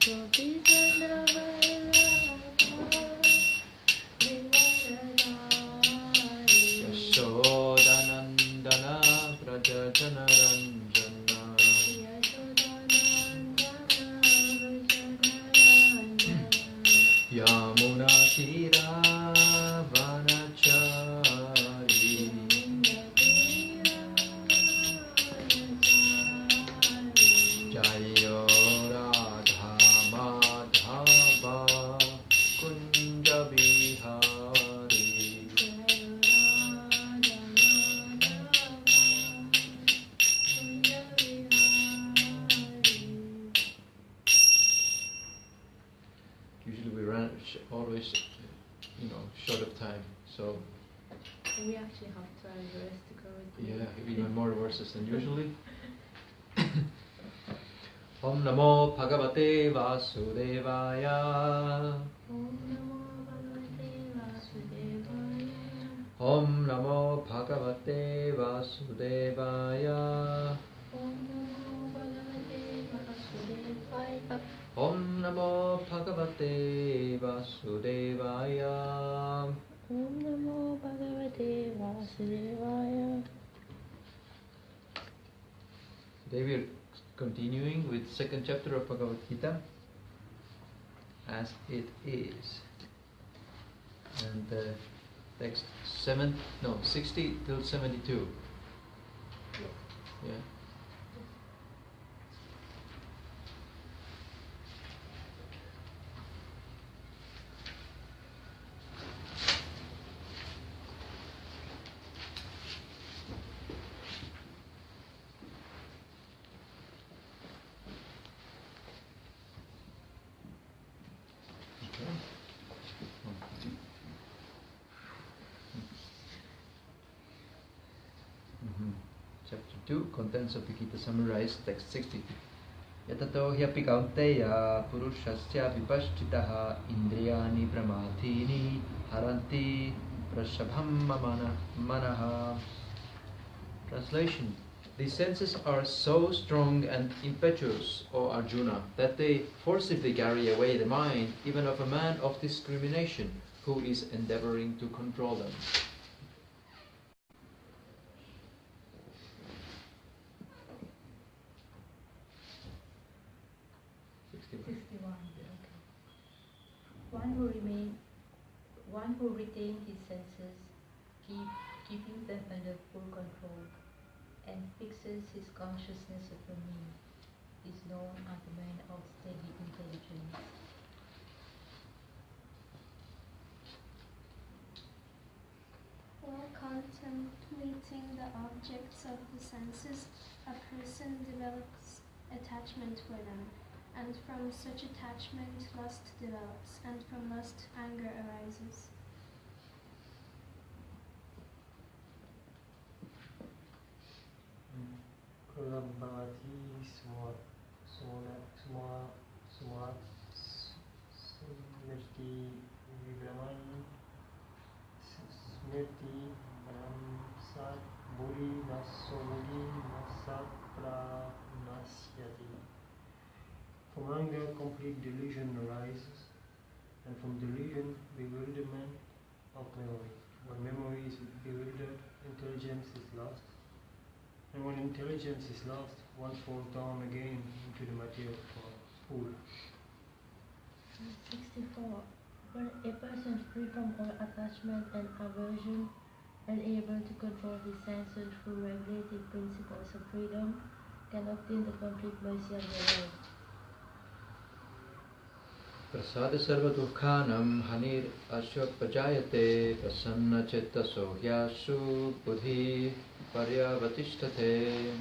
Yashodanandana Prajajanaranjana Yamuna Tira Vanachari Jayo Radha Madhava Kunja Vihari Usually we run always, short of time. So we actually have to verse to go with. Yeah, even more verses than usually. Om Namo Bhagavate Vasudevaya. Om Namo Bhagavate Vasudevaya. Om Namo Bhagavate Vasudevaya. Om Namo Bhagavate Vasudevaya. Om Namo Bhagavate Vasudevaya. Om Namo Bhagavate Vasudevaya. Today we are continuing with second chapter of Bhagavad Gita as it is. And text 60 till 72. Yeah. Chapter 2, contents of the Gita summarized, text 60. Yatato hyapi kaunteya purushasya vipashchitaha indriyani pramathini haranti prashabham manaha. Translation. These senses are so strong and impetuous, O Arjuna, that they forcibly carry away the mind even of a man of discrimination who is endeavoring to control them. One who retains his senses, keeping them under full control, and fixes his consciousness upon me, is known as a man of steady intelligence. While contemplating the objects of the senses, a person develops attachment for them. And from such attachment, lust develops, and from lust, anger arises. From anger, complete delusion arises, and from delusion, bewilderment of memory. When memory is bewildered, intelligence is lost, and when intelligence is lost, one falls down again into the material pool. 64. When a person free from all attachment and aversion, and able to control his senses through regulative principles of freedom, can obtain the complete mercy of the Lord. Prasada sarva dukhanam hanir ashok pajayate prasanna chitta sohyasu buddhi paryavatishtate.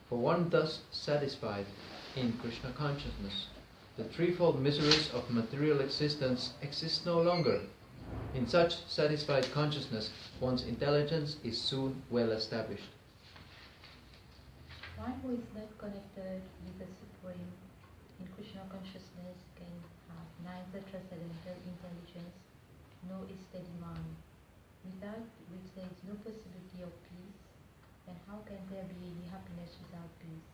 For one thus satisfied in Krishna consciousness, the threefold miseries of material existence exist no longer. In such satisfied consciousness, one's intelligence is soon well established. One who is not connected with the Supreme in Krishna consciousness can have neither transcendental intelligence nor a steady mind, without which there is no possibility of peace, and how can there be any happiness without peace?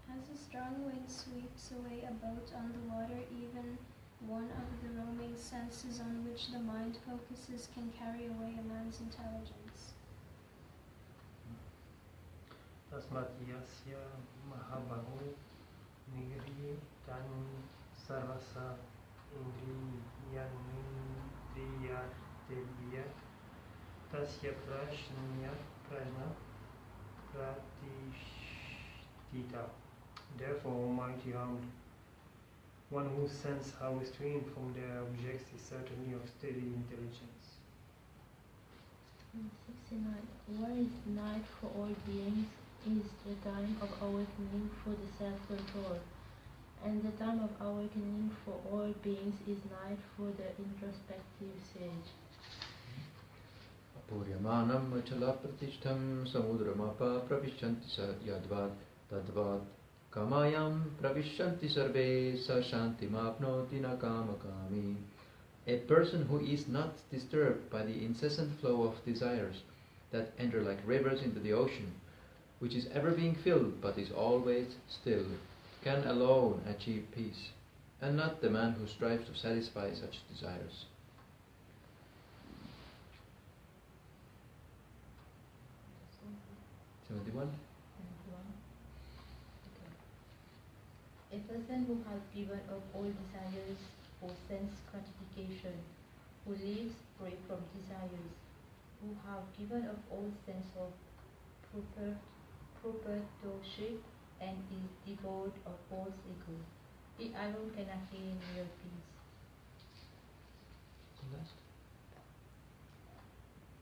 As As a strong wind sweeps away a boat on the water, even one of the roaming senses on which the mind focuses can carry away a man's intelligence. Tasmat yasya mahabaho nigri tan sarvasa indriyanindriyatebhya tasya prajna pratishtita. Therefore, Almighty Hound, one whose sense are restrained from their objects is certainly of steady intelligence. 69. What is night for all beings is the time of awakening for the self-control, and the time of awakening for all beings is night for the introspective sage. Apuryamanam achala pratishtham samudramapa pravishyanti yadvat tadvat kamayam pravishyanti sarve sa shantimapnoti na kamakami. A person who is not disturbed by the incessant flow of desires that enter like rivers into the ocean, which is ever being filled but is always still, can alone achieve peace, and not the man who strives to satisfy such desires. Okay. A person who has given up all desires for sense gratification, who lives free from desires, who have given up all sense of proprietorship and is devoid of false ego, he alone can attain real peace.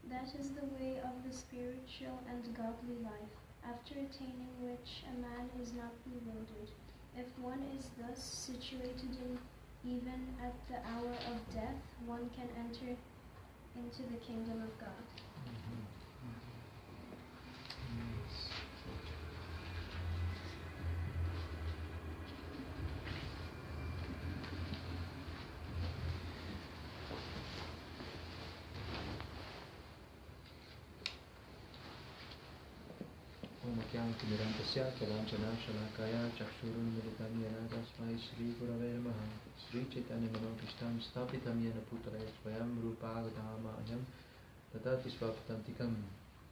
That is the way of the spiritual and godly life, after attaining which a man is not bewildered. If one is thus situated, even at the hour of death, one can enter into the kingdom of God. Mirandasya Kalanchana Shalakaya Chakshurun Militam Yena Tasmai Sri Gurave Namaha Sri Chaitanya Manokishtam Stapitam Yena Putale Swayam Rupagadhamayam Tadati Swapatantikam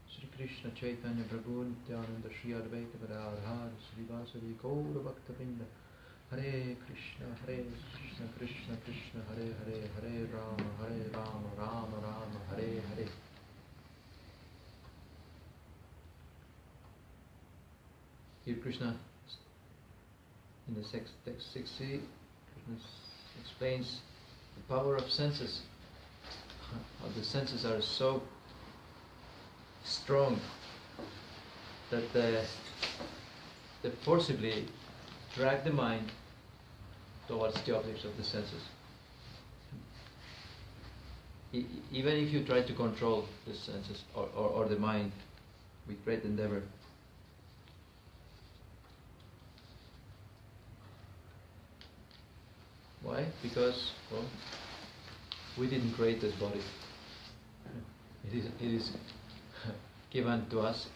Sri Krishna Chaitanya Prabhu Nityananda Sri Advaita Gadadhar Sri Vasari Gaura Bhaktavinda Hare Krishna Krishna Krishna Hare Hare Hare Rama Rama Rama Hare Hare. Here Krishna, in the text 60, Krishna explains the power of senses, how the senses are so strong that they forcibly drag the mind towards the objects of the senses. Even if you try to control the senses or the mind with great endeavor, why? Because, well, we didn't create this body. It is given to us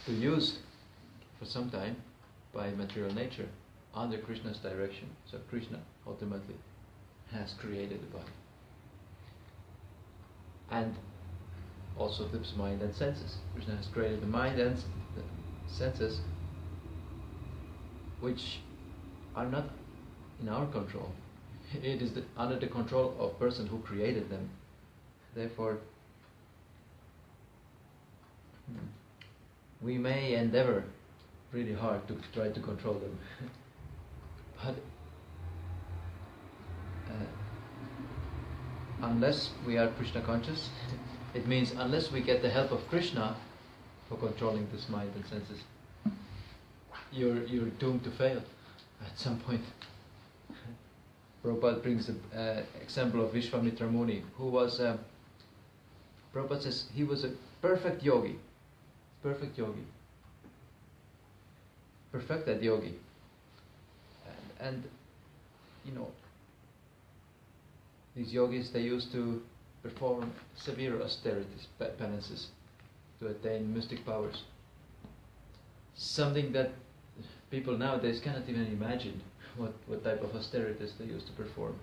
to use for some time by material nature under Krishna's direction. So Krishna ultimately has created the body. And also the mind and senses. Krishna has created the mind and the senses, which are not in our control. It is under the control of the person who created them. Therefore, we may endeavor really hard to try to control them. But unless we are Krishna conscious, it means unless we get the help of Krishna for controlling this mind and senses, you're doomed to fail at some point. Prabhupada brings an example of Vishwamitra Muni, who was, Prabhupada says, he was a perfect yogi, perfected yogi. And you know, these yogis, they used to perform severe austerities, penances, to attain mystic powers. Something that people nowadays cannot even imagine what type of austerities they used to perform.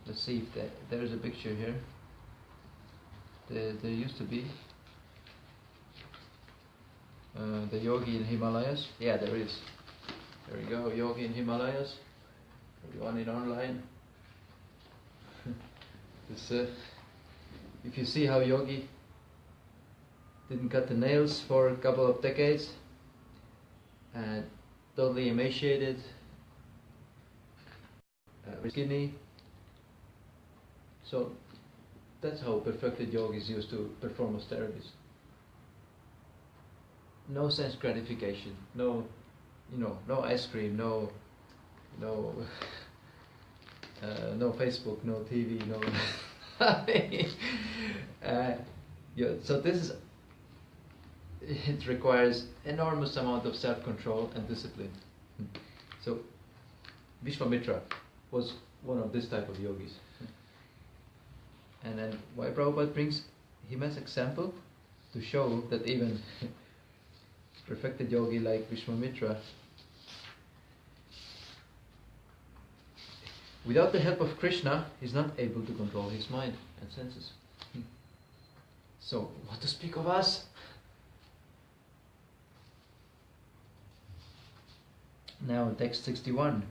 Let's see if there is a picture here. There used to be the yogi in Himalayas. Yeah, there is. There we go, yogi in Himalayas. Everyone in online. This, if you see how yogi didn't cut the nails for a couple of decades and totally emaciated, skinny. So that's how perfected yogis used to perform austerities. No sense gratification, no ice cream, no Facebook, no TV, no. So this is. It requires enormous amount of self-control and discipline. So Vishwamitra was one of this type of yogis. And then why Prabhupada brings him as example? To show that even perfected yogi like Vishwamitra, without the help of Krishna, is not able to control his mind and senses. So what to speak of us? Now text 61.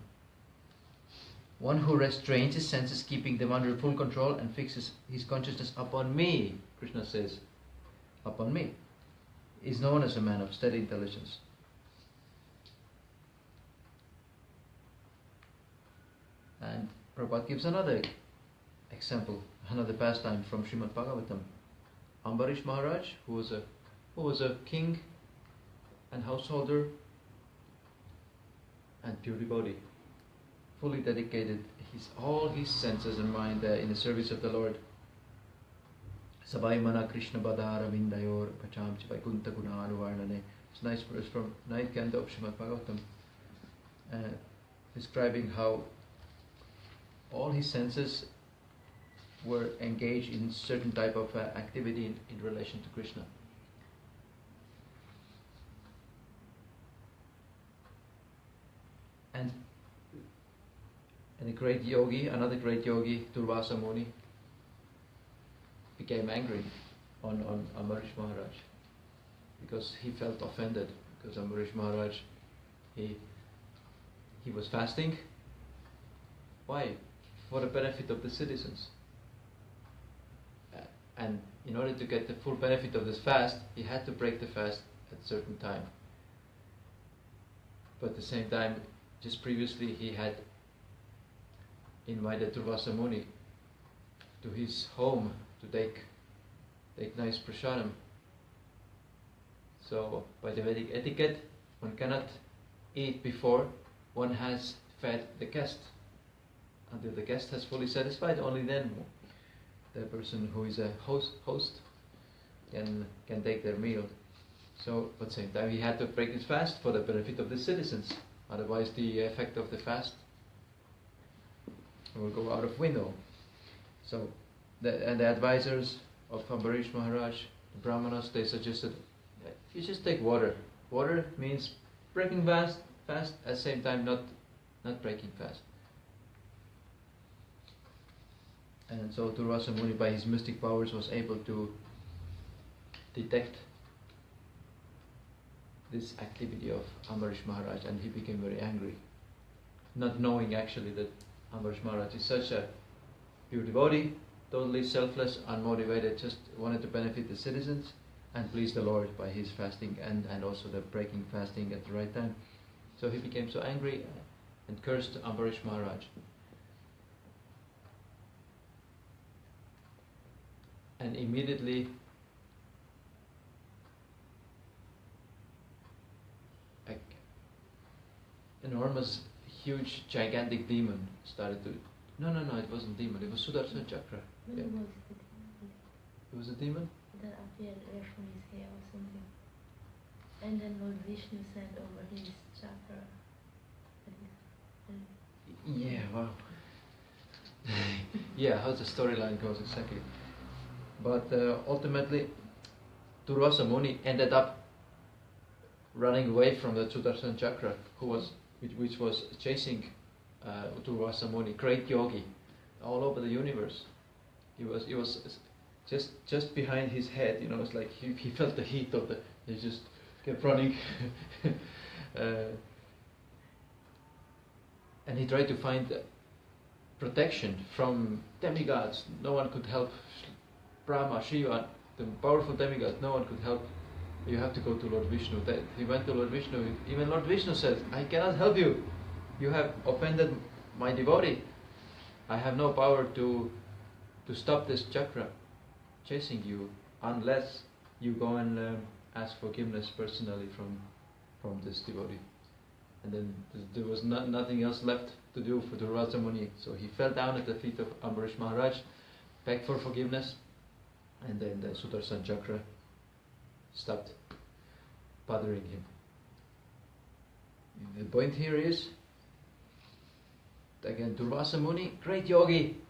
One who restrains his senses, keeping them under full control, and fixes his consciousness upon me, Krishna says, upon me, is known as a man of steady intelligence. And Prabhupada gives another example, another pastime from Srimad Bhagavatam. Ambarish Maharaj, who was a king and householder and pure devotee, fully dedicated all his senses and mind in the service of the Lord. Sabai mana Krishna badara vindayor pacham chivaikuntha gunanuvarnane. It's a nice verse from 9th canto of Srimad Bhagavatam, describing how all his senses were engaged in certain type of activity in relation to Krishna. And a great yogi, another great yogi, Durvasa Muni, became angry on Ambarish Maharaj because he felt offended because Ambarish Maharaj, he was fasting. Why? For the benefit of the citizens. And in order to get the full benefit of this fast, he had to break the fast at a certain time. But at the same time, just previously he had invited Durvasa Muni to his home to take nice prasadam. So by the Vedic etiquette, one cannot eat before one has fed the guest. Until the guest has fully satisfied, only then the person who is a host can take their meal. So at the same time he had to break his fast for the benefit of the citizens. Otherwise the effect of the fast will go out of window. So the advisors of Ambarish Maharaj, the Brahmanas, they suggested you just take water. Water means breaking fast at the same time not breaking fast. And so Durvasa Muni, by his mystic powers, was able to detect this activity of Ambarish Maharaj, and he became very angry, not knowing actually that Ambarish Maharaj is such a pure devotee, totally selfless, unmotivated, just wanted to benefit the citizens and please the Lord by his fasting and also the breaking fasting at the right time. So he became so angry and cursed Ambarish Maharaj. And immediately enormous, huge, gigantic demon started to... No, it wasn't demon, it was Sudarshan Chakra. What Yeah. was it? It was a demon? That appeared from his hair or something. And then Lord Vishnu sent over his chakra. Yeah, wow. Yeah, how the storyline goes exactly. But ultimately, Durvasa Muni ended up running away from the Sudarshan Chakra, which was chasing Durvasa Muni, great yogi, all over the universe. He was just behind his head. It's like he felt the heat of the. He just kept running, and he tried to find protection from demigods. No one could help. Brahma, Shiva, the powerful demigods. No one could help. You have to go to Lord Vishnu. He went to Lord Vishnu. Even Lord Vishnu said, "I cannot help you. You have offended my devotee. I have no power to stop this chakra chasing you unless you go and ask forgiveness personally from this devotee." And then there was nothing else left to do for Durvasa Muni. So he fell down at the feet of Ambarish Maharaj, begged for forgiveness, and then the Sudarshan Chakra stopped bothering him. The point here is, again, Durvasa Muni, great yogi,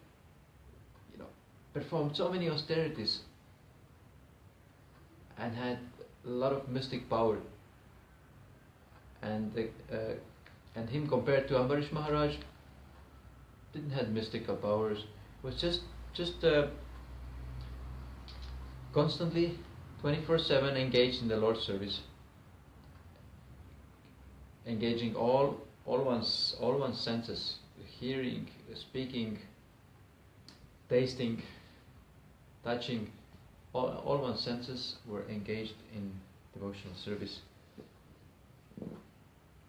performed so many austerities and had a lot of mystic power. And him compared to Ambarish Maharaj, didn't have mystical powers, was just constantly 24/7 engaged in the Lord's service, engaging all one's senses, hearing, speaking, tasting, touching, all one's senses were engaged in devotional service.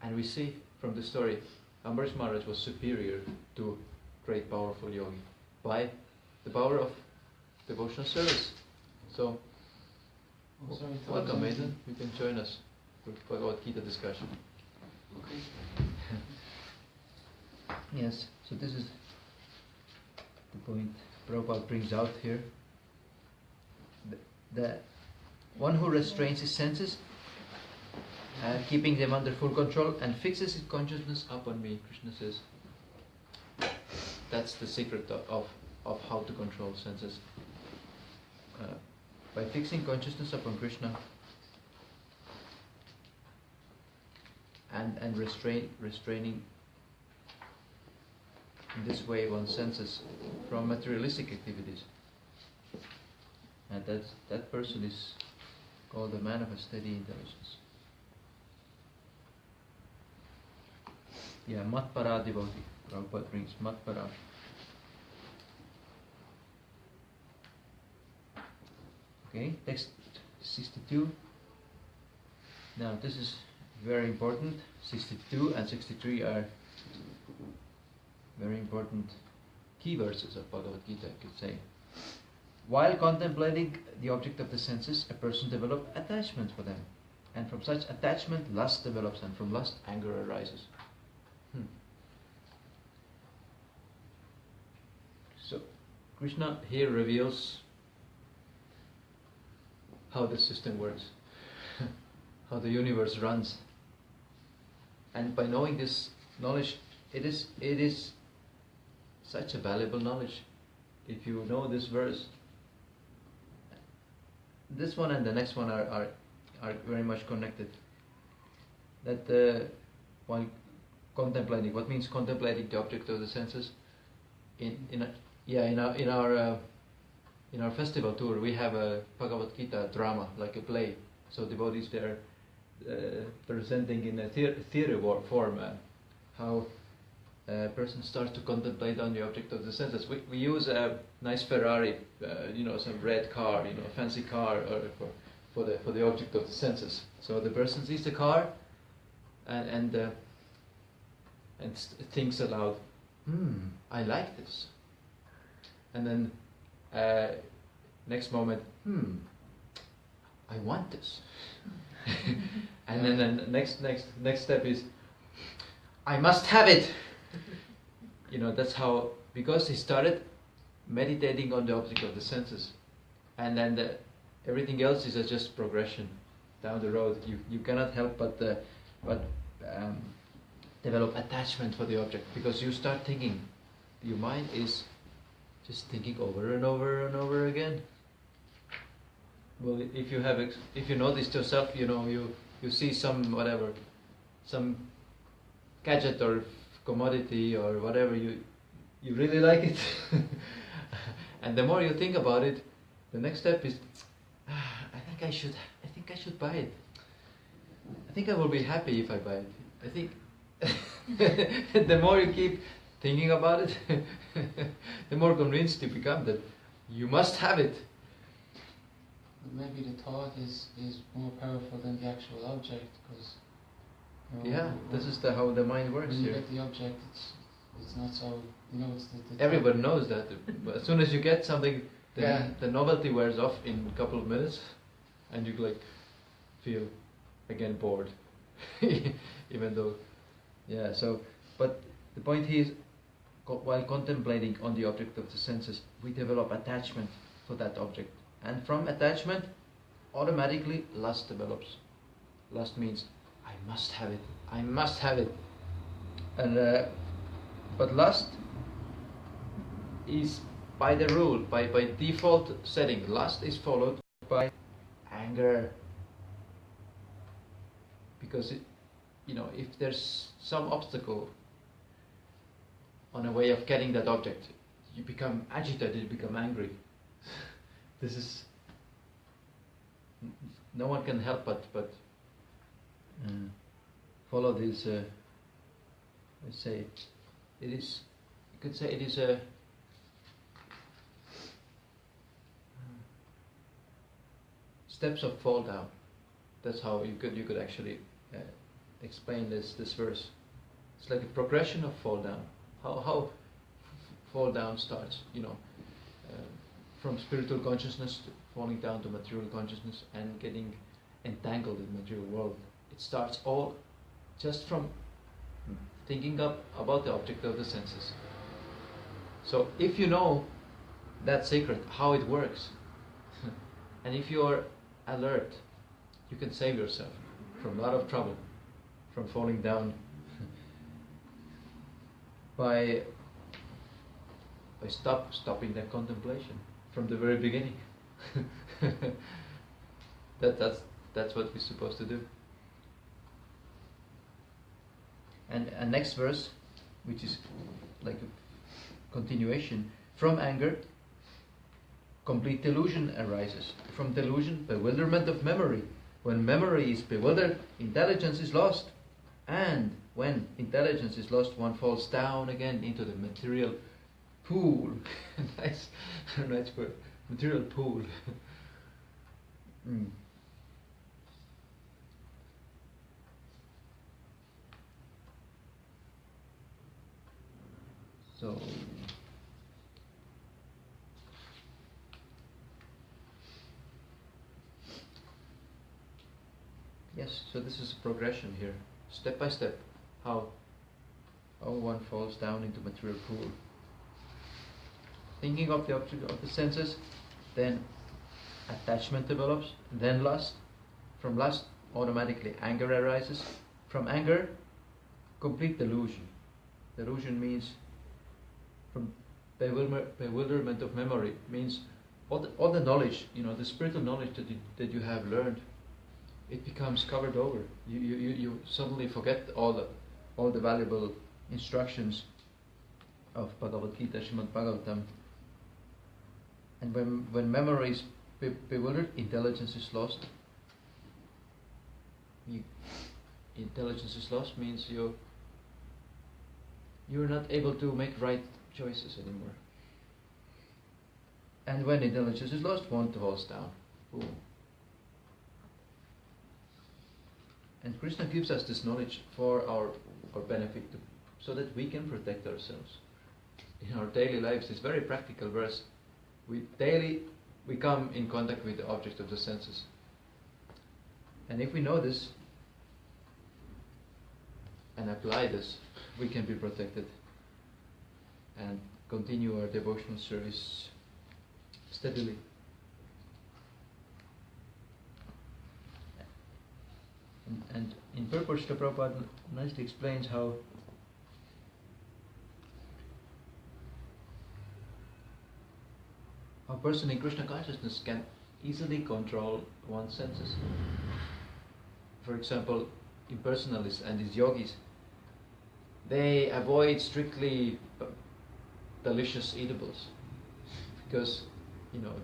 And we see from the story, Ambarish Maharaj was superior to great powerful yogi by the power of devotional service. So, welcome, Maiden. You can join us for Bhagavad Gita discussion. Okay. Yes, so this is the point Prabhupada brings out here. The one who restrains his senses, keeping them under full control, and fixes his consciousness upon me, Krishna says. That's the secret of how to control senses. By fixing consciousness upon Krishna and restraining in this way one's senses from materialistic activities. And that person is called a man of a steady intelligence. Yeah, Matpara devotee. Prabhupada brings Matpara. Okay, text 62. Now this is very important. 62 and 63 are very important key verses of Bhagavad Gita, I could say. While contemplating the object of the senses, a person develops attachment for them. And from such attachment, lust develops, and from lust, anger arises. So, Krishna here reveals how the system works, how the universe runs. And by knowing this knowledge, it is such a valuable knowledge. If you know this verse, this one and the next one are very much connected. That while contemplating, what means contemplating the object of the senses? In our festival tour, we have a Bhagavad Gita drama, like a play. So devotees there presenting in a theater form how a person starts to contemplate on the object of the senses. We use a nice Ferrari, some red car, a fancy car, for the object of the senses. So the person sees the car and thinks aloud, I like this. And then next moment, I want this. And then the next step is, I must have it. That's how, because he started meditating on the object of the senses, and then everything else is just progression down the road. You cannot help but develop attachment for the object, because you start thinking. Your mind is just thinking over and over and over again. Well, if you noticed yourself, you you see some whatever, some gadget or commodity or whatever, you really like it, and the more you think about it, the next step is, I think I should buy it. I think I will be happy if I buy it. I think the more you keep thinking about it, the more convinced you become that you must have it. Maybe the thought is more powerful than the actual object, because this is how the mind works when you here. get the object, it's not so, it's the Everybody knows that, but as soon as you get something, the novelty wears off in a couple of minutes, and you feel again bored, even though, but the point here is, while contemplating on the object of the senses, we develop attachment for that object, and from attachment, automatically lust develops. Lust means, I must have it, and but lust is by the rule, by default setting, lust is followed by anger. Because if there's some obstacle on a way of getting that object, you become agitated, you become angry. This is, no one can help but follow this. Let's say it is. You could say it is a steps of fall down. That's how you could actually explain this verse. It's like a progression of fall down. How fall down starts, from spiritual consciousness to falling down to material consciousness and getting entangled in the material world. It starts all just from thinking about the object of the senses. So if you know that secret, how it works, and if you're alert, you can save yourself from a lot of trouble, from falling down by stopping that contemplation from the very beginning. That's what we're supposed to do. And next verse, which is like a continuation, from anger, complete delusion arises. From delusion, bewilderment of memory. When memory is bewildered, intelligence is lost. And when intelligence is lost, one falls down again into the material pool. nice word. Material pool. So, yes, so this is a progression here, step by step, how one falls down into material pool. Thinking of the object of the senses, then attachment develops, then lust. From lust, automatically anger arises. From anger, complete delusion. Delusion means, from bewilderment of memory, means all the knowledge, the spiritual knowledge that you have learned, it becomes covered over. You suddenly forget all the valuable instructions of Bhagavad Gita, Srimad Bhagavatam. And when memory is bewildered, intelligence is lost. Intelligence is lost means you're not able to make right choices anymore. And when intelligence is lost, one falls down. Boom. And Krishna gives us this knowledge for our benefit, so that we can protect ourselves. In our daily lives, it's very practical verse. We come in contact with the object of the senses. And if we know this and apply this, we can be protected and continue our devotional service steadily. And in purport, Srila Prabhupada nicely explains how a person in Krishna consciousness can easily control one's senses. for example, impersonalists and these yogis, they avoid strictly delicious eatables because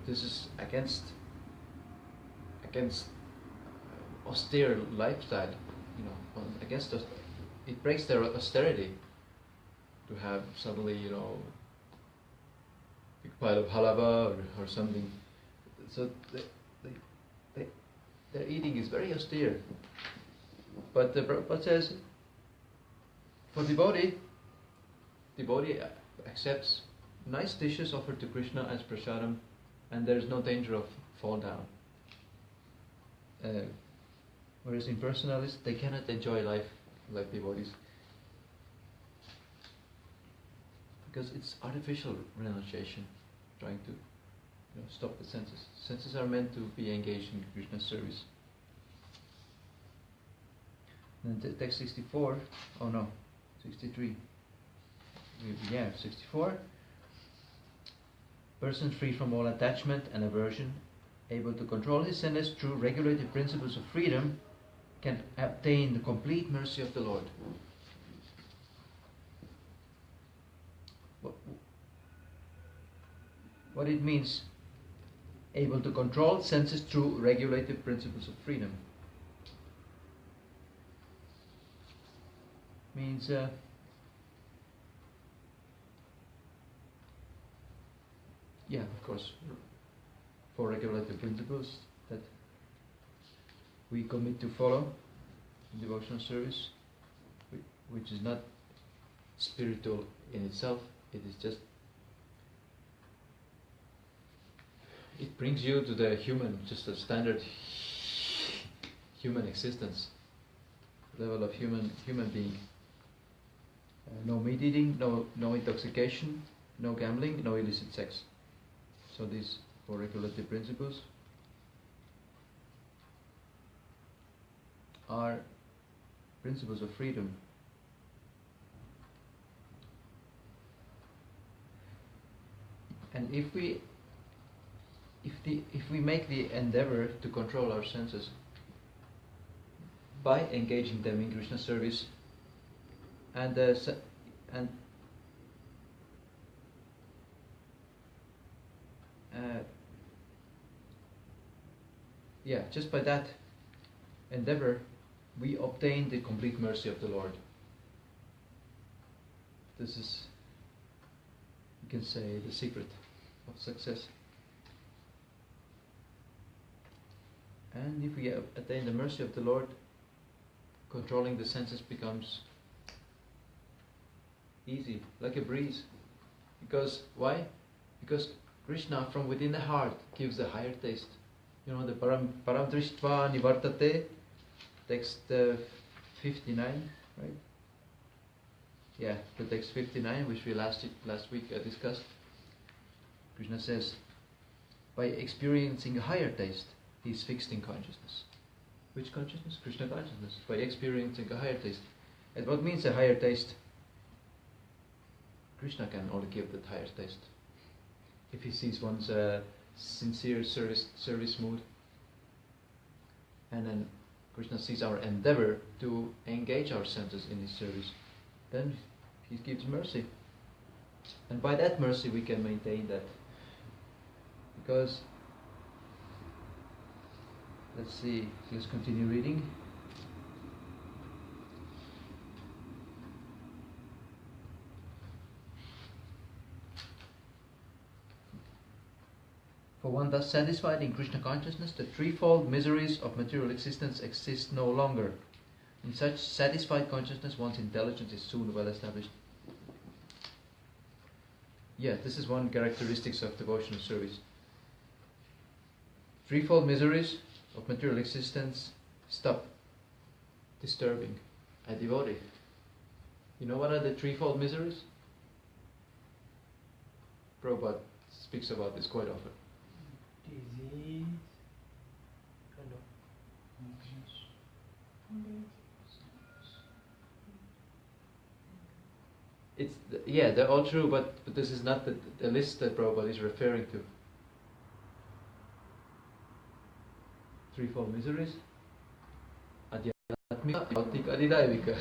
this is against austere lifestyle. Against us, it breaks their austerity to have suddenly big pile of halava or something. So their eating is very austere. But the Prabhupada says, for devotee accepts nice dishes offered to Krishna as prasadam, and there is no danger of fall down. Whereas impersonalists, they cannot enjoy life like devotees, because it's artificial renunciation, trying to stop the senses. Senses are meant to be engaged in Krishna's service. Then text 64, 63. 64. Person free from all attachment and aversion, able to control his senses through regulative principles of freedom, can obtain the complete mercy of the Lord. What it means, able to control senses through regulative principles of freedom, means of course, 4 regulative principles that we commit to follow in devotional service, which is not spiritual in itself. It is just, it brings you to the just a standard human existence, level of human being. No meat eating, no intoxication, no gambling, no illicit sex. So these 4 regulative principles are principles of freedom. And if we make the endeavor to control our senses by engaging them in Krishna service, and just by that endeavor, we obtain the complete mercy of the Lord. This is, you can say, the secret of success. And if we attain the mercy of the Lord, controlling the senses becomes easy, like a breeze. Because why? Because Krishna from within the heart gives a higher taste. The param drishtva nivartate, text 59, right? Yeah, the text 59, which we last week discussed. Krishna says, by experiencing a higher taste, he is fixed in consciousness. Which consciousness? Krishna consciousness. By experiencing a higher taste. And what means a higher taste? Krishna can only give that higher taste. If he sees one's sincere service mood, and then Krishna sees our endeavor to engage our senses in his service, then he gives mercy. And by that mercy we can maintain that. Because, let's continue reading. For one thus satisfied in Krishna consciousness, the threefold miseries of material existence exist no longer. In such satisfied consciousness, one's intelligence is soon well established. Yeah, this is one characteristic of devotional service. Threefold miseries of material existence stop disturbing a devotee. You know what are the threefold miseries? Prabhupada speaks about this quite often. Disease, they're all true, but this is not the list that Prabhupada is referring to. Threefold miseries, Adhyatmika, Bhautika, Adidaivika.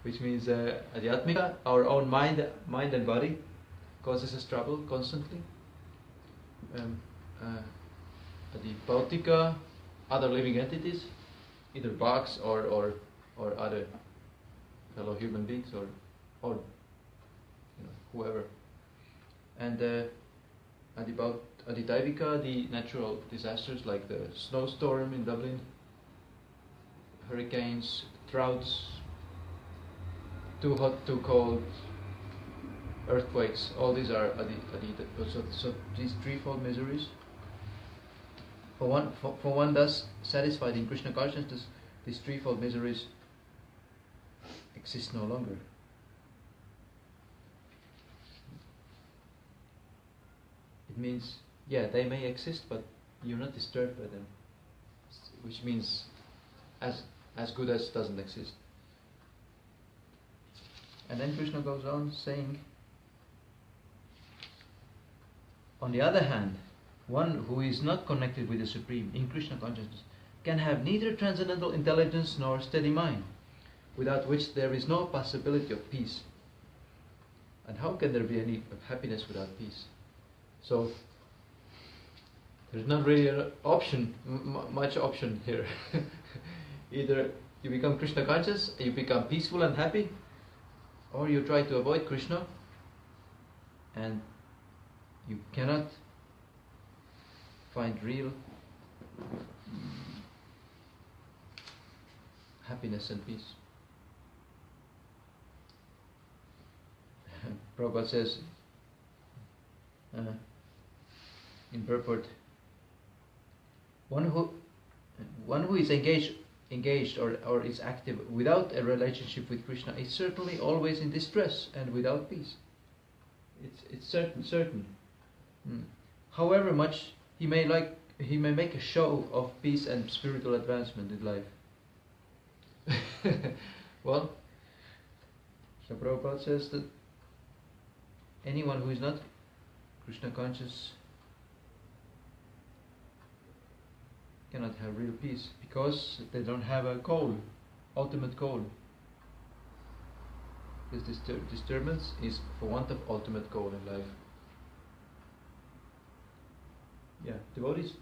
Which means Adhyatmika, our own mind and body, causes us trouble constantly. Bhautika, other living entities, either bugs or other fellow human beings or whoever. And Adidaivika, the natural disasters like the snowstorm in Dublin, hurricanes, droughts, too hot, too cold, earthquakes, all these are so these threefold miseries. For one thus satisfied in Krishna consciousness, these threefold miseries exist no longer. It means, they may exist, but you're not disturbed by them, which means as good as doesn't exist. And then Krishna goes on saying, on the other hand, one who is not connected with the Supreme in Krishna consciousness can have neither transcendental intelligence nor steady mind, without which there is no possibility of peace. And how can there be any happiness without peace? So there's not really an option, much option here. Either you become Krishna conscious, you become peaceful and happy, or you try to avoid Krishna, and you cannot find real happiness and peace. Prabhupada says in purport, one who is engaged or is active without a relationship with Krishna is certainly always in distress and without peace. It's certain. However much he may make a show of peace and spiritual advancement in life. Well, so Prabhupada says that anyone who is not Krishna conscious cannot have real peace because they don't have a goal, ultimate goal. This disturbance is for want of ultimate goal in life. Devotees,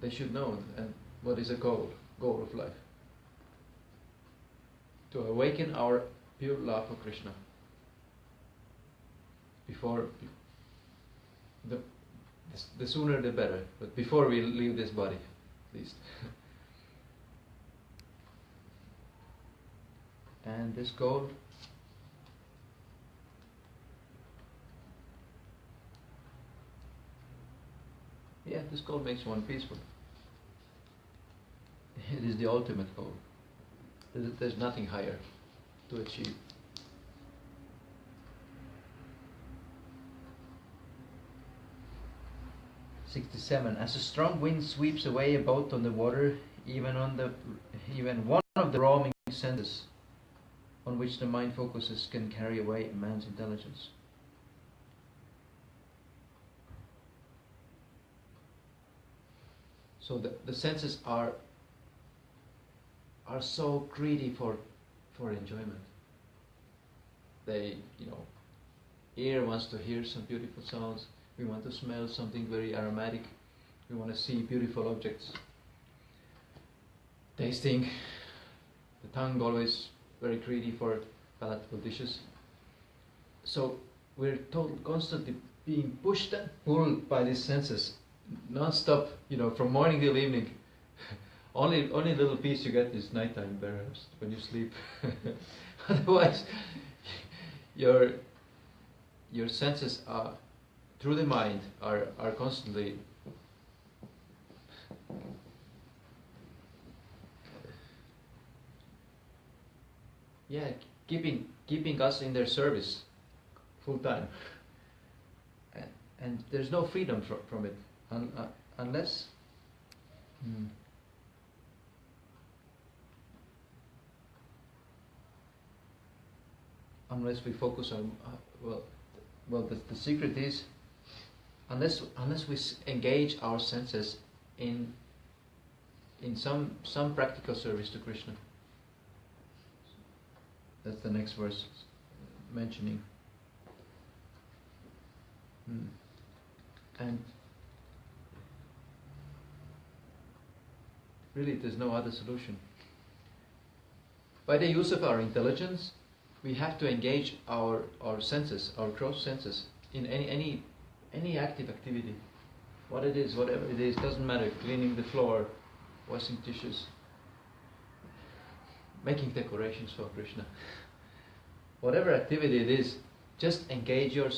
they should know and what is a goal of life. To awaken our pure love for Krishna. Before the sooner the better, but before we leave this body, at least. And this goal makes one peaceful. It is the ultimate goal. There's nothing higher to achieve. '67. As a strong wind sweeps away a boat on the water, even one of the roaming senses on which the mind focuses can carry away a man's intelligence. So the senses are so greedy for enjoyment. They, ear wants to hear some beautiful sounds. We want to smell something very aromatic. We want to see beautiful objects. Tasting. The tongue always very greedy for palatable dishes. So we're constantly being pushed and pulled by these senses, non-stop, from morning till evening. Only little peace you get is nighttime, perhaps, when you sleep. Otherwise, your senses are, through the mind, are constantly keeping us in their service full time, and there's no freedom from it unless we focus on the secret is unless we engage our senses in in some practical service to Krishna. That's the next verse mentioning. And really there's no other solution. By the use of our intelligence, we have to engage our senses, our gross senses, in any active activity. What it is, whatever it is, doesn't matter. Cleaning the floor, washing dishes, making decorations for Krishna. Whatever activity it is, just engage your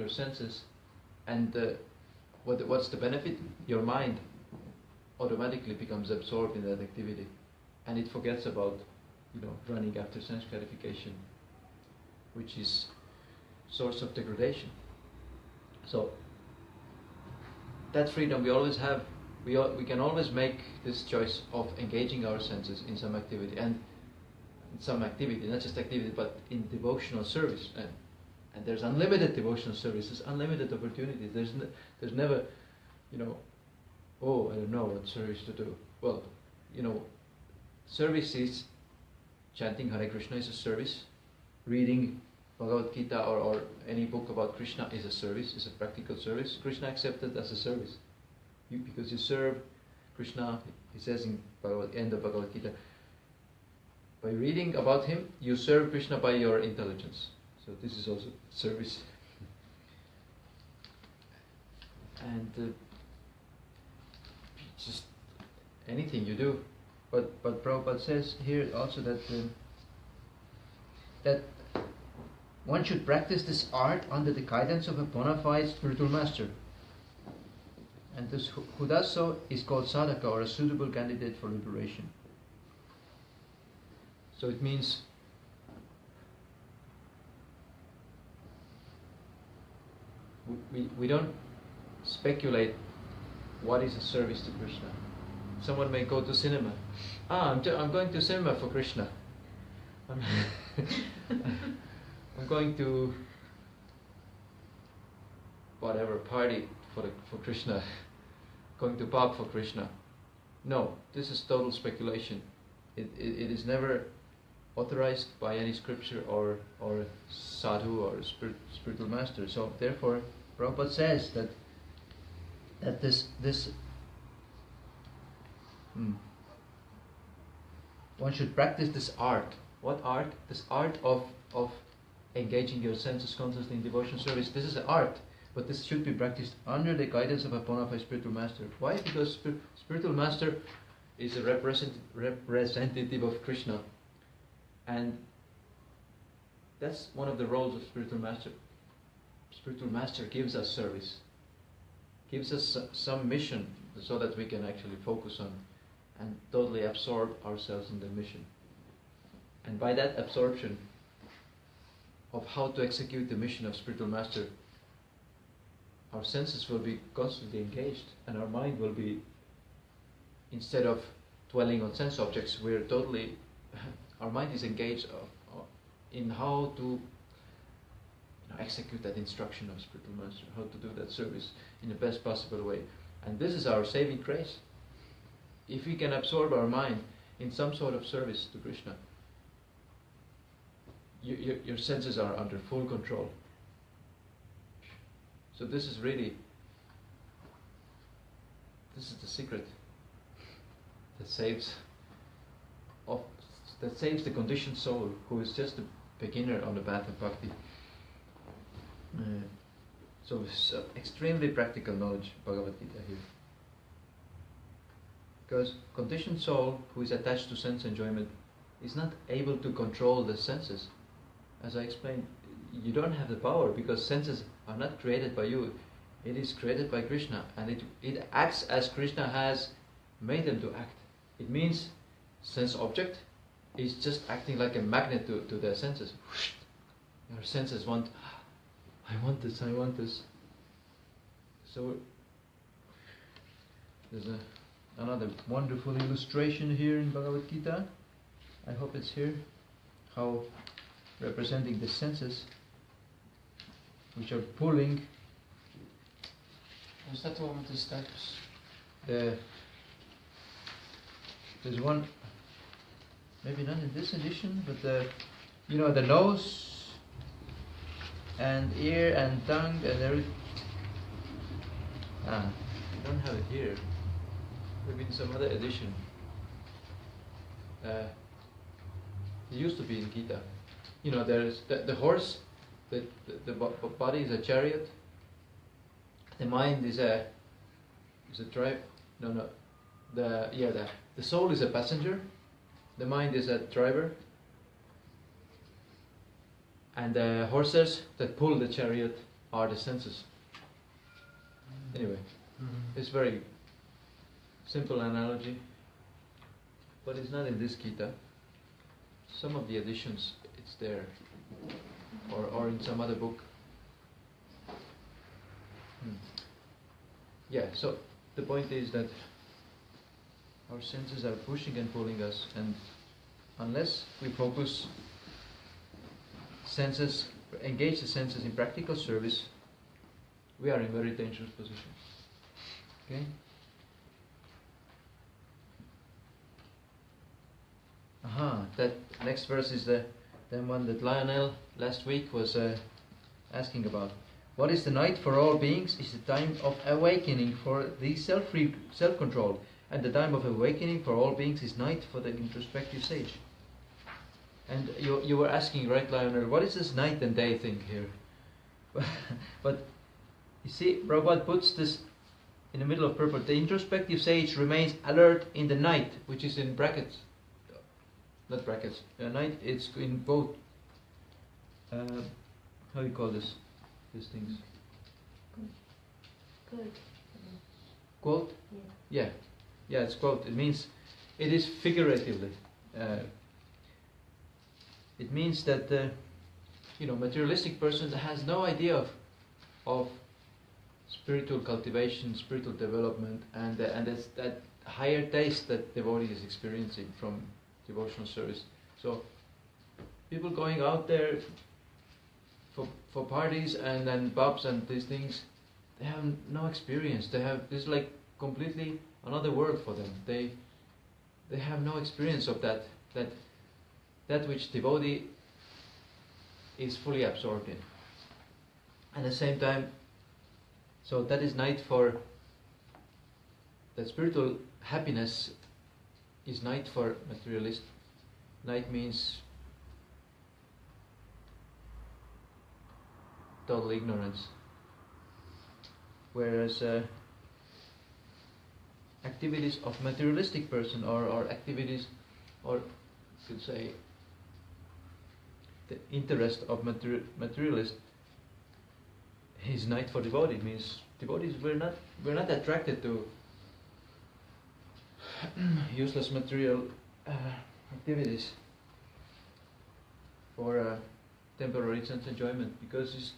senses, and what's the benefit? Your mind automatically becomes absorbed in that activity, and it forgets about running after sense gratification, which is source of degradation. So that freedom we always have. We can always make this choice of engaging our senses in some activity, and some activity, not just activity, but in devotional service. And there's unlimited devotional services, unlimited opportunities. There's never, oh, I don't know what service to do. Well, service is chanting Hare Krishna is a service. Reading Bhagavad Gita or any book about Krishna is a service, is a practical service. Krishna accepted as a service. Because you serve Krishna, he says in end of Bhagavad Gita, by reading about him, you serve Krishna by your intelligence. So this is also service. And just anything you do. But Prabhupada says here also that one should practice this art under the guidance of a bona fide spiritual master. And this, who does so is called sadhaka, or a suitable candidate for liberation. So it means we don't speculate what is a service to Krishna. Someone may go to cinema. I'm going to cinema for Krishna. I'm going to whatever party for Krishna. Going to pub for Krishna. No, this is total speculation. It is never authorized by any scripture or sadhu or spiritual master. So therefore, Prabhupada says that this one should practice this art. What art? This art of engaging your senses consciously in devotion service. This is an art. But this should be practiced under the guidance of a bona fide spiritual master. Why? Because spiritual master is a representative of Krishna. And that's one of the roles of spiritual master. Spiritual master gives us service. Gives us some mission so that we can actually focus on and totally absorb ourselves in the mission. And by that absorption of how to execute the mission of spiritual master, our senses will be constantly engaged, and our mind will be, instead of dwelling on sense objects, our mind is engaged in how to execute that instruction of spiritual master, how to do that service in the best possible way. And this is our saving grace. If we can absorb our mind in some sort of service to Krishna, your senses are under full control. So this is the secret that saves the conditioned soul who is just a beginner on the path of bhakti. So it's extremely practical knowledge, Bhagavad Gita here. Because conditioned soul who is attached to sense enjoyment is not able to control the senses. As I explained, you don't have the power because senses are not created by you. It is created by Krishna, and it acts as Krishna has made them to act. It means sense object is just acting like a magnet to their senses. Your senses want, I want this. So there's another wonderful illustration here in Bhagavad Gita. I hope it's here. How representing the senses which are pulling. Was that the one with the steps? there's one, maybe not in this edition, but the nose and ear and tongue and everything. I don't have it here. Maybe in some other edition. It used to be in Gita. There's the horse, the body is a chariot. The mind is a drive. No. The soul is a passenger. The mind is a driver. And the horses that pull the chariot are the senses. Anyway, it's very simple analogy, but it's not in this Gita. Some of the editions it's there, or in some other book. Yeah, so the point is that our senses are pushing and pulling us, and unless we engage the senses in practical service, we are in very dangerous position. Okay? That next verse is the one that Lionel last week was asking about. What is the night for all beings is the time of awakening for the self-control, and the time of awakening for all beings is night for the introspective sage. And you were asking, right, Lionel, what is this night and day thing here? But you see, Prabhupada puts this in the middle of purport. The introspective sage remains alert in the night, which is in brackets. Not brackets. Night, it's in both. How do you call this? These things. Good. Quote? Yeah. Yeah, it's quote. It means, it is figuratively. It means that materialistic person has no idea of spiritual cultivation, spiritual development, and that higher taste that devotee is experiencing from devotional service. So people going out there for parties and then pubs and these things, they have no experience. This is like completely another world for them. They have no experience of that which devotee is fully absorbed in. At the same time, so that is night for that spiritual happiness is night for materialist. Night means total ignorance. Whereas activities of materialistic person or activities, or you could say the interest of materialist is night for devotee. It means devotees, we're not attracted to useless material activities for temporary sense enjoyment, because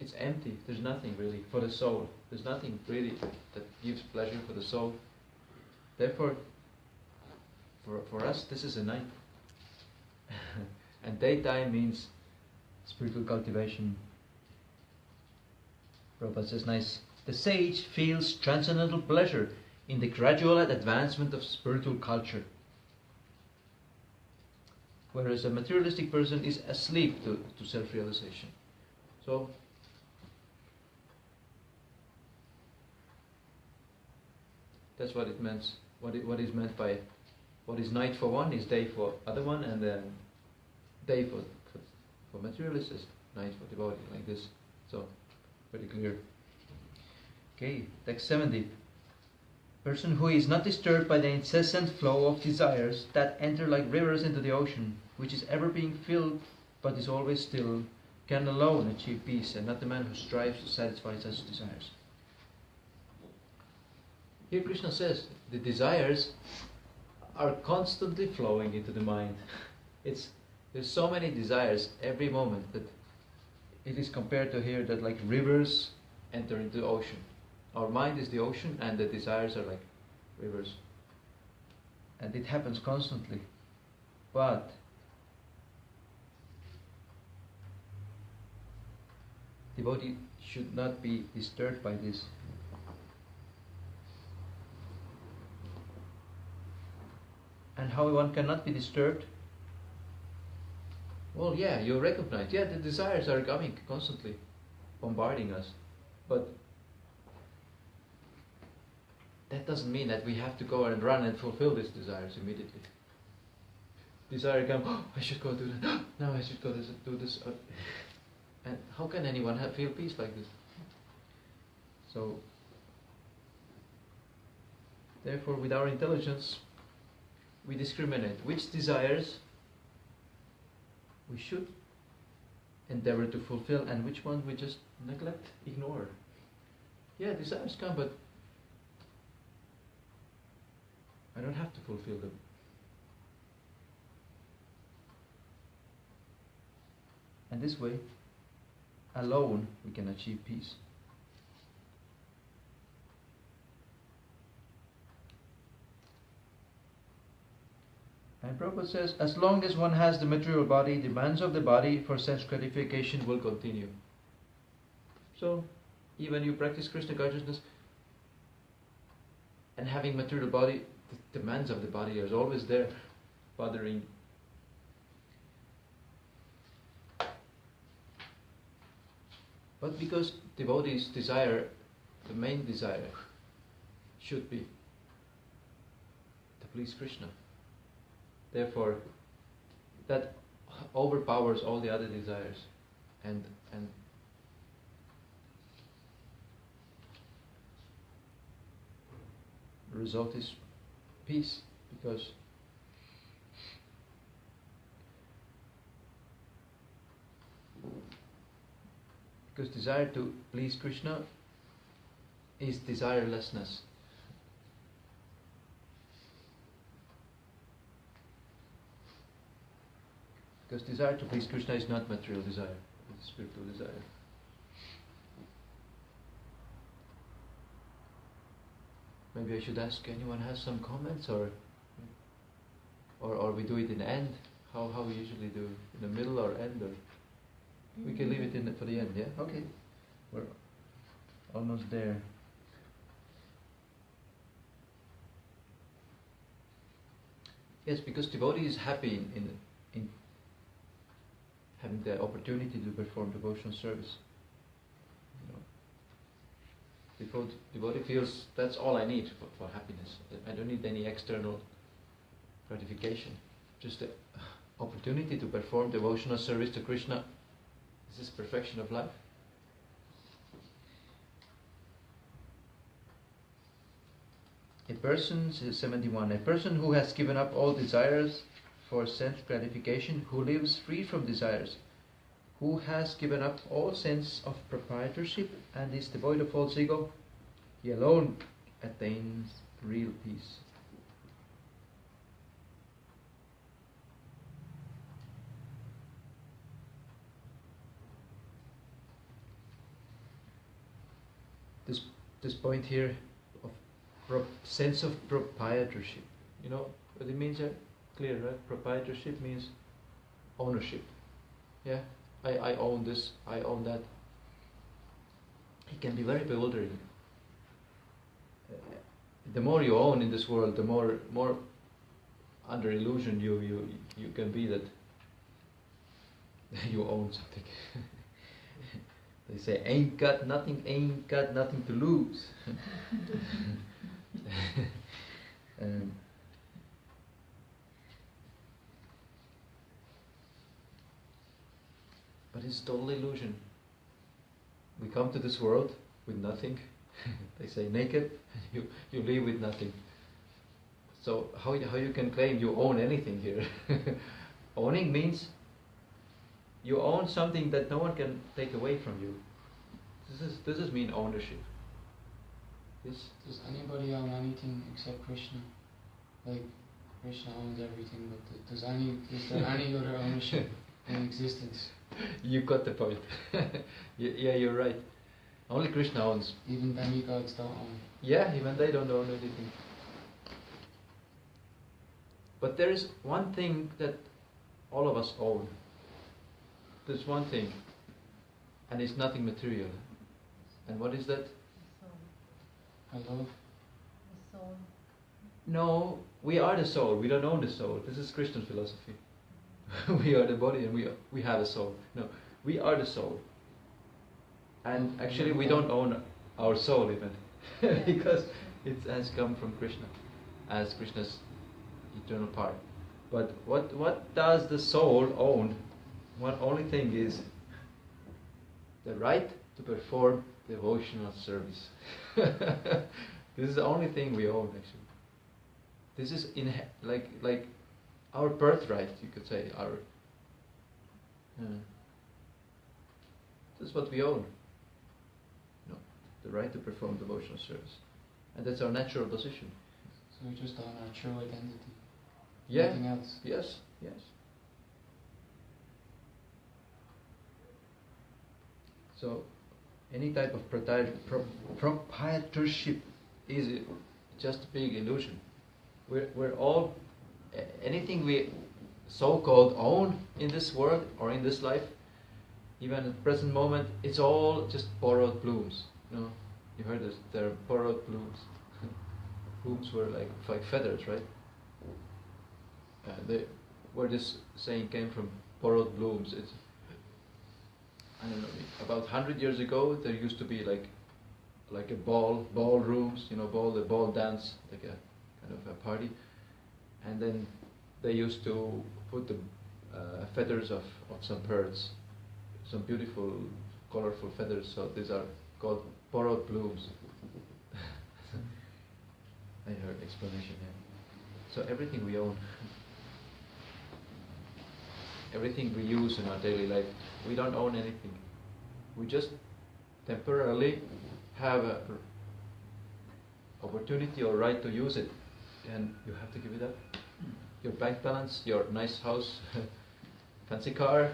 it's empty. There's nothing really for the soul. There's nothing really that gives pleasure for the soul. Therefore, for us, this is a night. And daytime means spiritual cultivation. Prabhupada says, nice. The sage feels transcendental pleasure in the gradual advancement of spiritual culture, whereas a materialistic person is asleep to self-realization. So, that's what it means. What is meant by what is night for one is day for other one, and then day for materialists is night for devotee, like this. So, pretty clear. Okay, text 70. Person who is not disturbed by the incessant flow of desires that enter like rivers into the ocean, which is ever being filled but is always still, can alone achieve peace, and not the man who strives to satisfy such desires. Here Krishna says the desires are constantly flowing into the mind. There's so many desires every moment that it is compared to here that like rivers enter into the ocean. Our mind is the ocean and the desires are like rivers. And it happens constantly. But devotee should not be disturbed by this. And how one cannot be disturbed? Well, yeah, you recognize, yeah, the desires are coming constantly, bombarding us. But that doesn't mean that we have to go and run and fulfill these desires immediately. Desire comes, oh, I should go do that, now I should go do this. And how can anyone feel peace like this? So, therefore, with our intelligence, we discriminate which desires we should endeavor to fulfill and which ones we just neglect, ignore. Yeah, desires come, but I don't have to fulfill them. And this way, alone, we can achieve peace. And Prabhupada says, as long as one has the material body, demands of the body for sense gratification will continue. So, even you practice Krishna consciousness, and having material body, the demands of the body are always there, bothering. But because devotees desire, the main desire should be to please Krishna. Therefore, that overpowers all the other desires, and the result is peace, because desire to please Krishna is desirelessness. Because desire to please Krishna is not material desire, it's spiritual desire. Maybe I should ask, anyone has some comments, or we do it in the end? How we usually do, in the middle or end, or we can leave it for the end, yeah? Okay. We're almost there. Yes, because devotee is happy in having the opportunity to perform devotional service. Devotee feels that's all I need for happiness. I don't need any external gratification. Just the opportunity to perform devotional service to Krishna. This is perfection of life. A person, 71, a person who has given up all desires for sense gratification, who lives free from desires, who has given up all sense of proprietorship and is devoid of false ego, he alone attains real peace. This point here of sense of proprietorship, you know what it means here? Clear, right? Proprietorship means ownership. Yeah, I own this, I own that. It can be very bewildering. The more you own in this world, the more under illusion you can be that you own something. They say, ain't got nothing to lose. But it's total illusion. We come to this world with nothing. They say naked, you leave with nothing. So how you can claim you own anything here? Owning means you own something that no one can take away from you. This is mean ownership. Does anybody own anything except Krishna? Like Krishna owns everything, but is there any other ownership in existence? You got the point. Yeah, you're right. Only Krishna owns. Even demigods don't own. Yeah, even they don't own anything. But there is one thing that all of us own. There's one thing, and it's nothing material. And what is that? The soul. I love. The soul. no, we are the soul. We don't own the soul. This is Christian philosophy. We are the body and we have a soul. No, we are the soul. And actually we don't own our soul even. Because it has come from Krishna as Krishna's eternal part. But what does the soul own? One only thing is the right to perform devotional service. This is the only thing we own actually. This is like our birthright, you could say. This is what we own. No, the right to perform devotional service, and that's our natural position. So we just own our true identity. Yeah. Nothing else. Yes. So, any type of proprietorship is just a big illusion. We're all, anything we so-called own in this world or in this life, even at the present moment, it's all just borrowed blooms. You know, you heard this, they're borrowed blooms. Blooms were like feathers, right? Where this saying came from, borrowed blooms. It's, I don't know, about 100 years ago there used to be like a ballrooms, you know, the ball dance, like a kind of a party, and then they used to put the feathers of some birds, some beautiful, colorful feathers. So these are called borrowed blooms. I heard explanation here. So everything we own, everything we use in our daily life, we don't own anything. We just temporarily have a opportunity or right to use it, and you have to give it up. Your bank balance, your nice house, fancy car.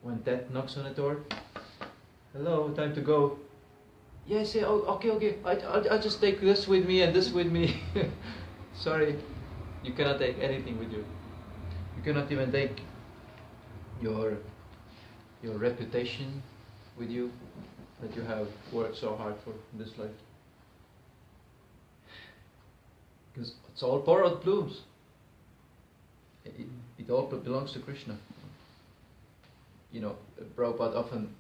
When death knocks on the door, hello, time to go. Yes, yeah, okay. I'll just take this with me and this with me. Sorry, you cannot take anything with you. You cannot even take your reputation with you that you have worked so hard for in this life. Because it's all borrowed blooms. It all belongs to Krishna. You know, Prabhupada often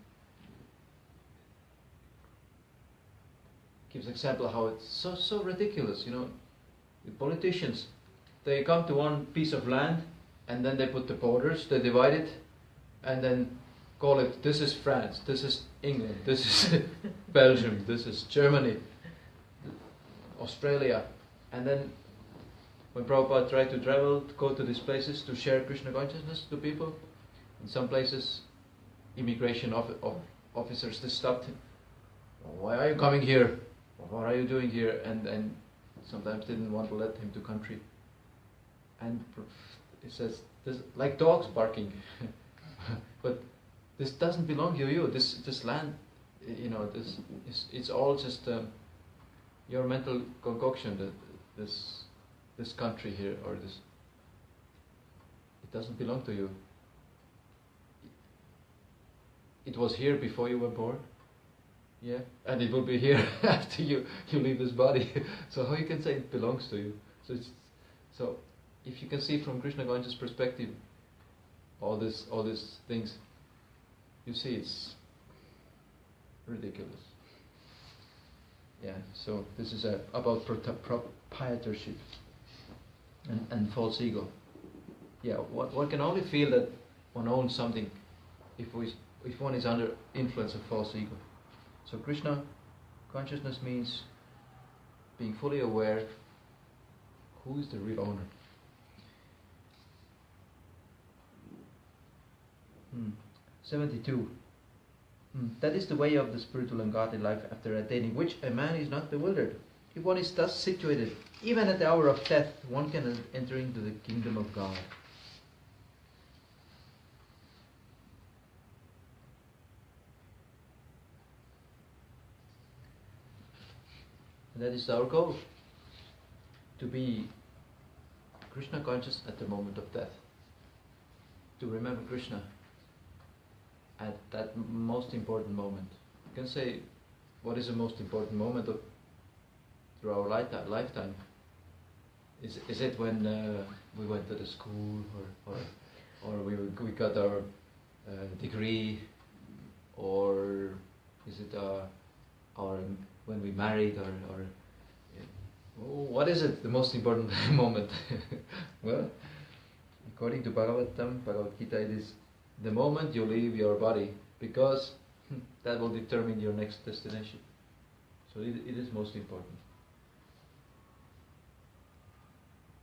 gives example how it's so ridiculous, you know. The politicians, they come to one piece of land and then they put the borders, they divide it, and then call it, this is France, this is England, this is Belgium, this is Germany, Australia. And then when Prabhupada tried to travel, to go to these places to share Krishna consciousness to people, in some places immigration officers, they stopped him. Why are you coming here? What are you doing here? And sometimes didn't want to let him to country. And it says, this, like dogs barking. But this doesn't belong to you. This land, you know, it's all just your mental concoction. This country here, or this, it doesn't belong to you. It was here before you were born. Yeah, and it will be here after you leave this body. So how you can say it belongs to you? So if you can see from Krishna Consciousness perspective, all these things, you see it's ridiculous. Yeah. So this is about proprietorship and false ego. Yeah. One can only feel that one owns something if one is under influence of false ego. So Krishna consciousness means being fully aware who is the real owner. 72. That is the way of the spiritual and godly life after attaining which a man is not bewildered. If one is thus situated, even at the hour of death, one can enter into the kingdom of God. And that is our goal, to be Krishna conscious at the moment of death, to remember Krishna at that most important moment. You can say, what is the most important moment through our lifetime. Is it when we went to the school, or we got our degree, or is it our when we married, or what is it, the most important moment? Well, according to Bhagavad Gita, it is the moment you leave your body, because that will determine your next destination. So it is most important.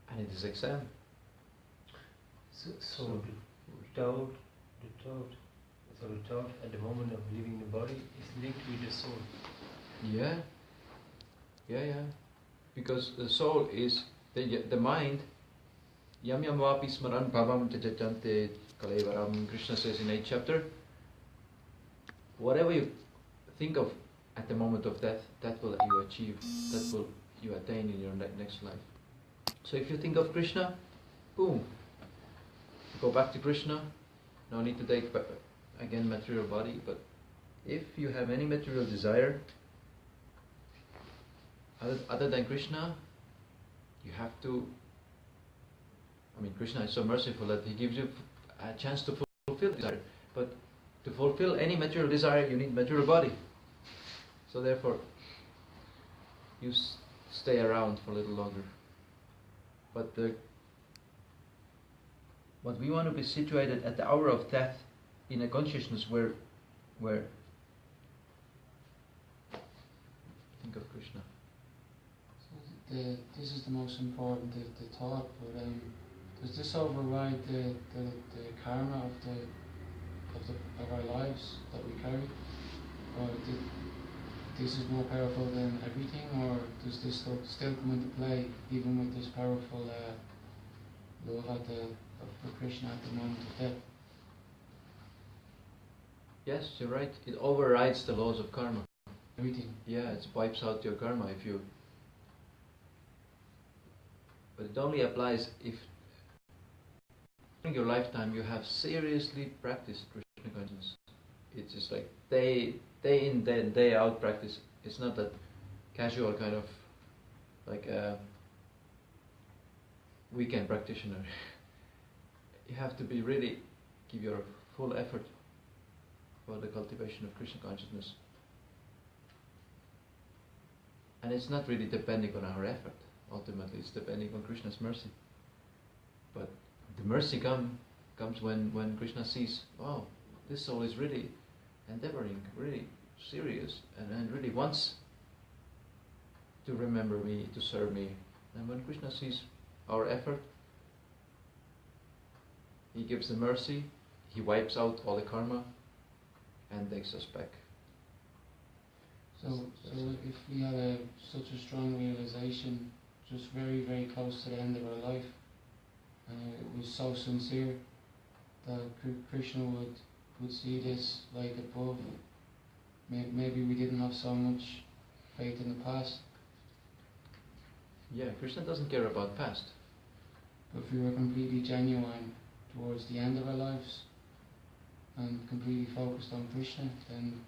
And it is exam. So the doubt at the moment of leaving the body is linked with the soul. Yeah. Because the soul is the mind. Yam yam vapi smaran bhavam tajajante kalevaram. Krishna says in 8th chapter, whatever you think of at the moment of death, that will you achieve, that will you attain in your next life. So if you think of Krishna, boom, go back to Krishna. No need to take again material body, but if you have any material desire other than Krishna, you have to. I mean, Krishna is so merciful that he gives you a chance to fulfill desire. But to fulfill any material desire, you need material body. So therefore, you stay around for a little longer. But we want to be situated at the hour of death in a consciousness where think of Krishna. So this is the most important, the thought, but does this override the karma of our lives that we carry? Or this is more powerful than everything, or does this still come into play even with this powerful love of Krishna at the moment of death? Yes, you're right. It overrides the laws of karma. Everything. Yeah, it wipes out your karma if you. But it only applies if during your lifetime you have seriously practiced Krishna consciousness. It's just like day in, day out practice. It's not that casual kind of like a weekend practitioner. You have to be really give your full effort for the cultivation of Krishna consciousness. And it's not really depending on our effort. Ultimately, it's depending on Krishna's mercy. But the mercy comes when Krishna sees, oh, this soul is really endeavoring, really serious, and really wants to remember me, to serve me. And when Krishna sees our effort, he gives the mercy, he wipes out all the karma, and takes us back. So if we had such a strong realization, just very, very close to the end of our life, and it was so sincere that Krishna would see this like above. Maybe we didn't have so much faith in the past. Yeah, Krishna doesn't care about past. But if we were completely genuine towards the end of our lives and completely focused on Krishna, then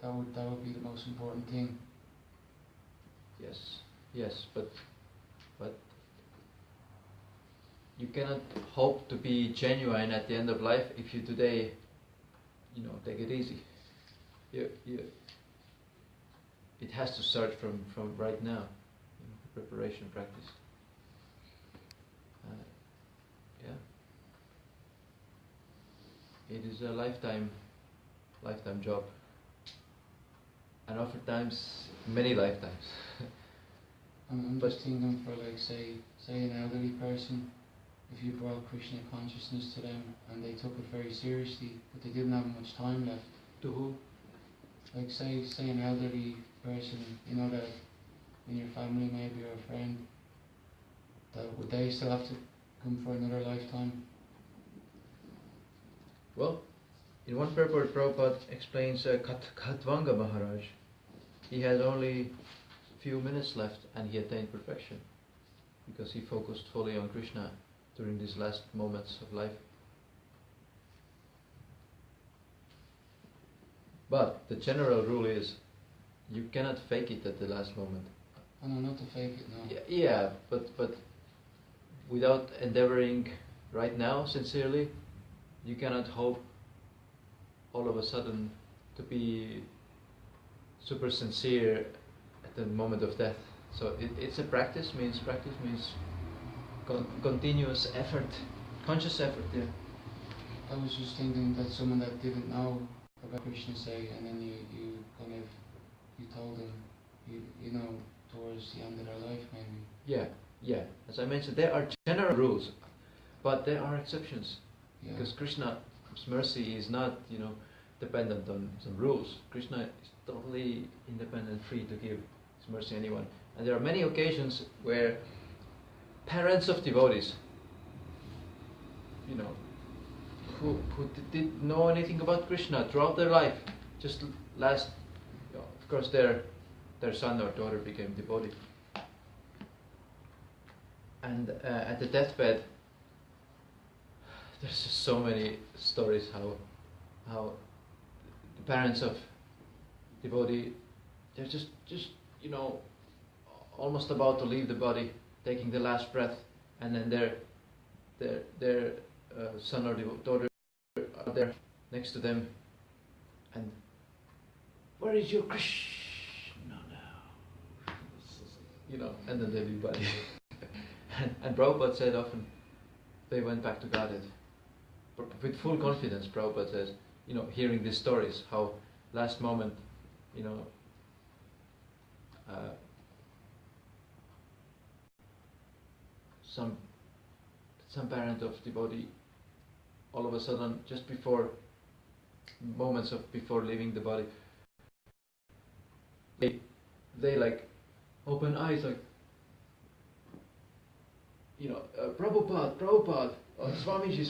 that would be the most important thing. Yes, but you cannot hope to be genuine at the end of life if you today, take it easy. It has to start from right now, preparation, practice. It is a lifetime job, and oftentimes many lifetimes. I'm just thinking for say an elderly person, if you brought Krishna consciousness to them and they took it very seriously, but they didn't have much time left. To who? Like say an elderly person, that in your family maybe, or a friend, that would they still have to come for another lifetime? Well, in one purport, Prabhupada explains Khatvanga Maharaj. He had only few minutes left and he attained perfection because he focused fully on Krishna during these last moments of life. But the general rule is you cannot fake it at the last moment. Oh no, not to fake it, no. Yeah, but without endeavoring right now sincerely, you cannot hope all of a sudden to be super sincere at the moment of death. So it's a practice means continuous effort, conscious effort. Yeah. I was just thinking that someone that didn't know about Krishna, say, and then you kind of you told them, you know, towards the end of their life maybe. Yeah. As I mentioned, there are general rules, but there are exceptions. Yeah. Because Krishna's mercy is not, dependent on some rules. Krishna is totally independent, free to give his mercy to anyone. And there are many occasions where parents of devotees, who didn't know anything about Krishna throughout their life, just last, of course, their son or daughter became devotee. And at the deathbed, there's just so many stories how the parents of devotee, they're just almost about to leave the body, taking the last breath, and then their son or daughter are there next to them, and where is your Krishna now? And then they leave body. and Prabhupada said often they went back to Godhead. With full confidence, Prabhupada says, hearing these stories, how last moment, some parent of devotee, all of a sudden, just before leaving the body, they like open eyes, like, Prabhupada, Swamiji,